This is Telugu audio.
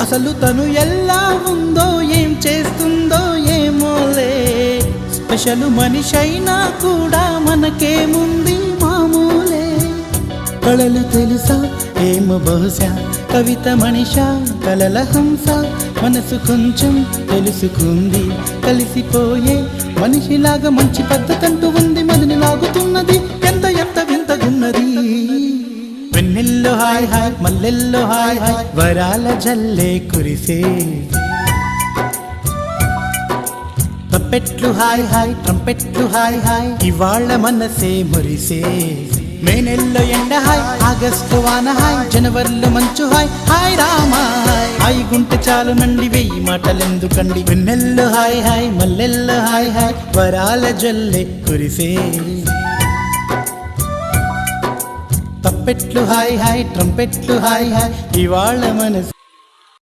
అసలు తను ఎలా ఉందో ఏం చేస్తుందో ఏమోలే, స్పెషల్ మనిషైనా కూడా మనకేముంది మామూలే. కళలు తెలుసా ఏమో బహుశా, కవిత మనిషా కలల హంస, మనసు కొంచెం తెలుసుకుంది కలిసిపోయే మనిషిలాగా, మంచి పద్ధతంటూ ఉంది మదిని లాగుతున్నది, ఎంత ఎంత వింతగున్నది. వెన్నెల్లో హాయ్ హాయ్ మల్లెల్లో హాయ్ హాయ్, వరాల జల్లే కురిసే. తప్పెట్లు హాయ్ హాయ్ ట్రంపెట్లు హాయ్ హాయ్, ఇవాళ మనసే మురిసే. మే నెలలో ఎండ హాయ్, ఆగస్టు వాన హాయ్, జనవరిలో మంచు హాయ్, హాయ్ రామా హాయ్ గుంటె చాలు నండి వెయ్యి మాటలెందుకండి. వెన్నెల్లో హాయ్ హాయ్ మల్లెల్లో హాయ్ హాయ్, వరాల జల్లే కురిసే. తప్పెట్లు హాయ్ హాయ్ ట్రంపెట్లు హాయ్ హాయ్, ఇవాళ మనసు